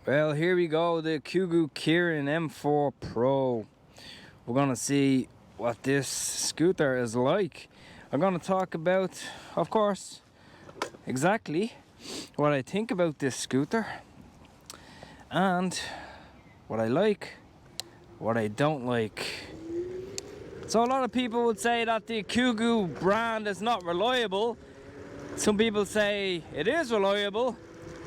Well, here we go, the Kugoo Kirin M4 Pro. We're gonna see what this scooter is like. I'm gonna talk about, of course, exactly what I think about this scooter and what I like, what I don't like. So a lot of people would say that the Kugoo brand is not reliable. Some people say it is reliable.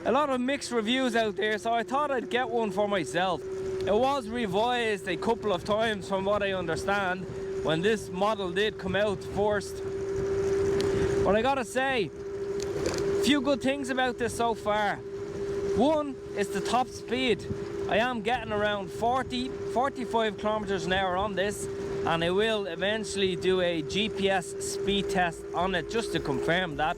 A lot of mixed reviews out there, so I thought I'd get one for myself. It was revised a couple of times from what I understand when this model did come out first. But I gotta say, a few good things about this so far. One is the top speed. I am getting around 45 kilometers an hour on this, and I will eventually do a GPS speed test on it just to confirm that.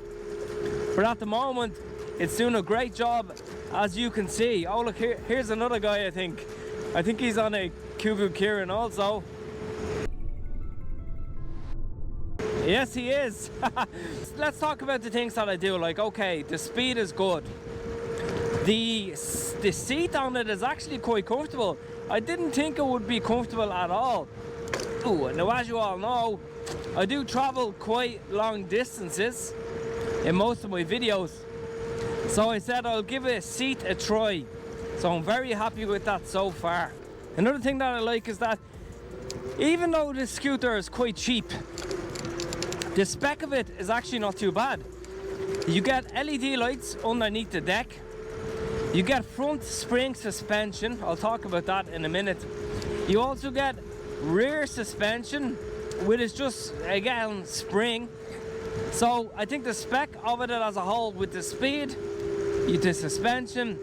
But at the moment, it's doing a great job, as you can see. Oh look, here's another guy. I think he's on a Kugoo Kirin also. Yes, he is. Let's talk about the things that I do like. Okay, the speed is good. The seat on it is actually quite comfortable. I didn't think it would be comfortable at all. Ooh, now as you all know, I do travel quite long distances in most of my videos. So I said I'll give a seat a try. So I'm very happy with that so far. Another thing that I like is that even though this scooter is quite cheap, the spec of it is actually not too bad. You get LED lights underneath the deck. You get front spring suspension. I'll talk about that in a minute. You also get rear suspension, which is just, again, spring. So I think the spec of it as a whole, with the speed, the suspension,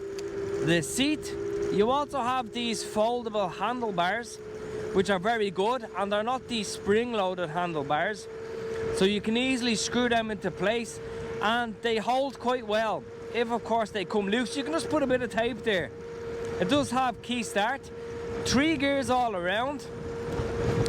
the seat, you also have these foldable handlebars, which are very good, and they're not these spring-loaded handlebars, so you can easily screw them into place, and they hold quite well. If of course they come loose, you can just put a bit of tape there. It does have key start, 3 gears all around.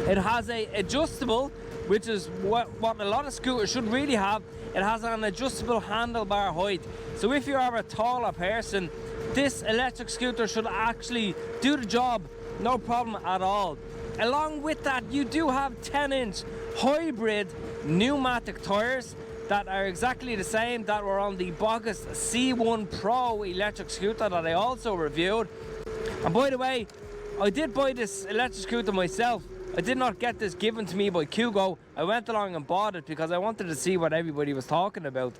It has a adjustable, which is what a lot of scooters should really have. It has an adjustable handlebar height. So if you are a taller person, this electric scooter should actually do the job, no problem at all. Along with that, you do have 10-inch hybrid pneumatic tires that are exactly the same that were on the Bogus C1 Pro electric scooter that I also reviewed. And by the way, I did buy this electric scooter myself. I did not get this given to me by Kugoo. I went along and bought it because I wanted to see what everybody was talking about.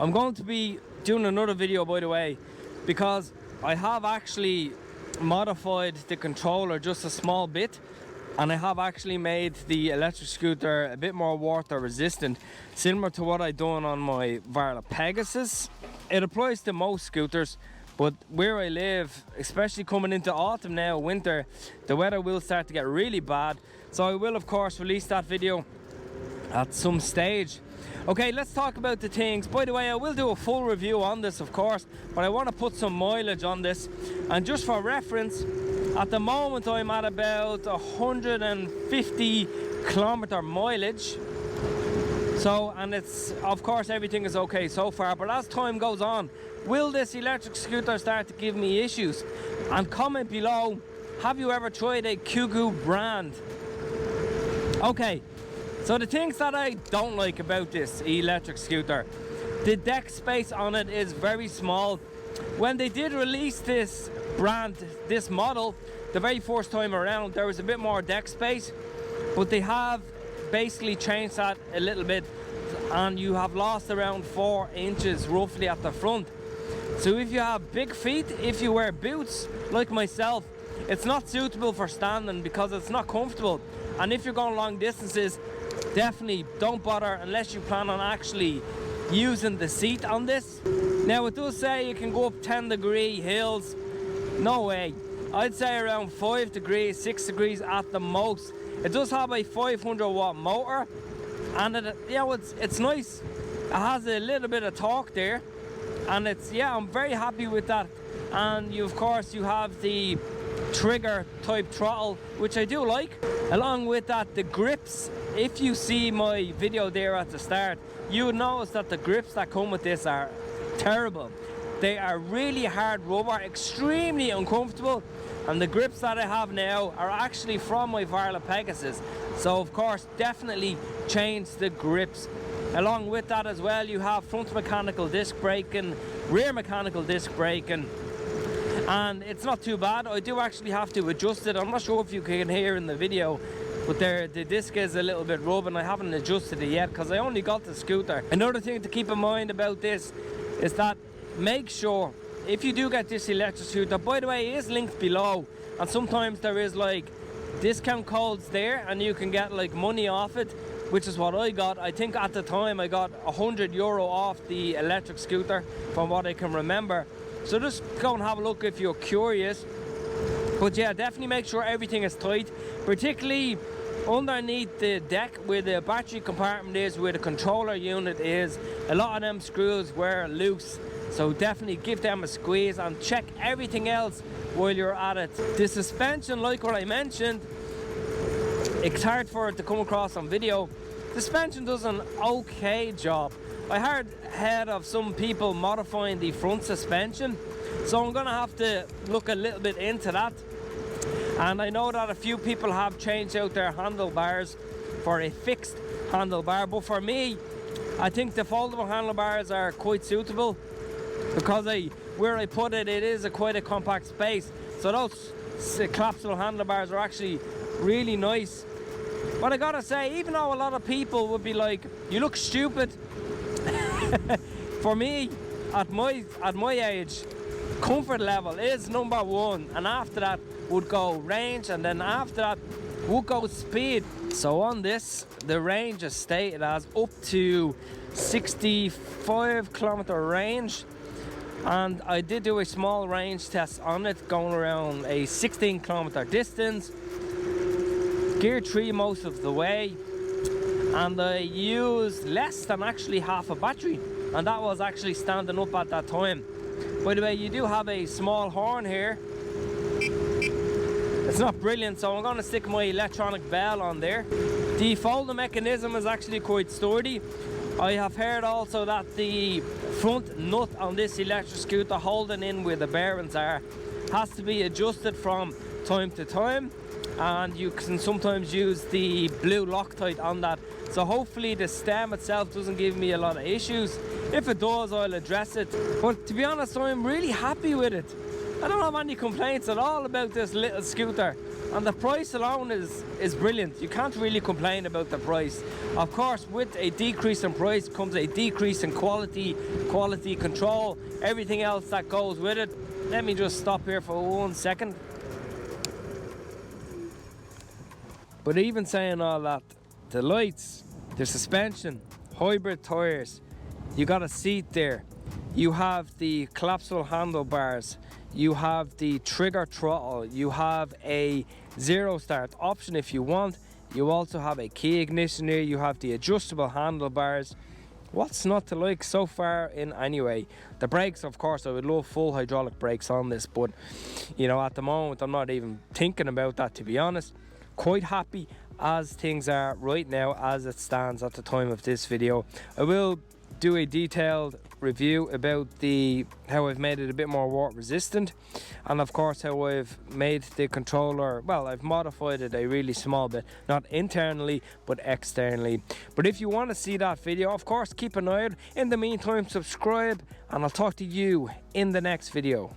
I'm going to be doing another video, by the way, because I have actually modified the controller just a small bit, and I have actually made the electric scooter a bit more water resistant, similar to what I done on my Varla Pegasus. It applies to most scooters, but where I live, especially coming into autumn now, winter, the weather will start to get really bad. So I will of course release that video at some stage. Okay, let's talk about the things. By the way, I will do a full review on this of course, but I want to put some mileage on this. And just for reference, at the moment I'm at about 150 kilometer mileage. So, and it's, of course, everything is okay so far, but as time goes on, will this electric scooter start to give me issues? And comment below, have you ever tried a Kugoo brand? Okay, so the things that I don't like about this electric scooter, the deck space on it is very small. When they did release this brand, this model, the very first time around, there was a bit more deck space, but they have basically changed that a little bit, and you have lost around 4 inches roughly at the front. So if you have big feet, if you wear boots like myself, it's not suitable for standing because it's not comfortable. And if you're going long distances, definitely don't bother unless you plan on actually using the seat on this. Now it does say you can go up 10-degree hills. No way. I'd say around 5 degrees, 6 degrees at the most. It does have a 500-watt motor, and it's nice. It has a little bit of torque there, and I'm very happy with that. And of course you have the trigger type throttle, which I do like. Along with that, the grips, if you see my video there at the start, you would notice that the grips that come with this are terrible. They are really hard rubber, extremely uncomfortable, and the grips that I have now are actually from my Varla Pegasus. So of course, definitely change the grips. Along with that as well, you have front mechanical disc braking, rear mechanical disc braking, and it's not too bad. I do actually have to adjust it. I'm not sure if you can hear in the video, but the disc is a little bit rubbing. I haven't adjusted it yet because I only got the scooter. Another thing to keep in mind about this is that make sure, if you do get this electric scooter, by the way, it is linked below, and sometimes there is like discount codes there and you can get like money off it, which is what I got. I think at the time I got €100 off the electric scooter from what I can remember. So just go and have a look if you're curious. But yeah, definitely make sure everything is tight, particularly underneath the deck where the battery compartment is, where the controller unit is. A lot of them screws were loose, so definitely give them a squeeze and check everything else while you're at it. The suspension, like what I mentioned, it's hard for it to come across on video. The suspension does an okay job. I heard of some people modifying the front suspension, so I'm gonna have to look a little bit into that. And I know that a few people have changed out their handlebars for a fixed handlebar, but for me, I think the foldable handlebars are quite suitable because where I put it, it is quite a compact space. So those collapsible handlebars are actually really nice. But I gotta say, even though a lot of people would be like, you look stupid, for me, at my age, comfort level is number one, and after that would go range, and then after that would go speed. So on this, the range is stated as up to 65 kilometer range, and I did do a small range test on it, going around a 16 kilometer distance, gear 3 most of the way, and I used less than actually half a battery, and that was actually standing up at that time. By the way, you do have a small horn here. It's not brilliant, so I'm going to stick my electronic bell on there. The folding mechanism is actually quite sturdy. I have heard also that the front nut on this electric scooter, holding in where the bearings are, has to be adjusted from time to time, and you can sometimes use the blue Loctite on that. So hopefully the stem itself doesn't give me a lot of issues. If it does, I'll address it. But to be honest, I'm really happy with it. I don't have any complaints at all about this little scooter, and the price alone is brilliant. You can't really complain about the price. Of course, with a decrease in price comes a decrease in quality control, everything else that goes with it. Let me just stop here for 1 second. But even saying all that, the lights, the suspension, hybrid tires, you got a seat there, you have the collapsible handlebars, you have the trigger throttle, you have a 0 start option if you want, you also have a key ignition here, you have the adjustable handlebars. What's not to like so far in anyway? The brakes, of course, I would love full hydraulic brakes on this, but you know, at the moment I'm not even thinking about that, to be honest. Quite happy as things are right now, as it stands at the time of this video. I will do a detailed review about how I've made it a bit more water resistant, and of course how I've made the controller, well, I've modified it a really small bit, not internally but externally. But if you want to see that video, of course keep an eye out. In the meantime, subscribe, and I'll talk to you in the next video.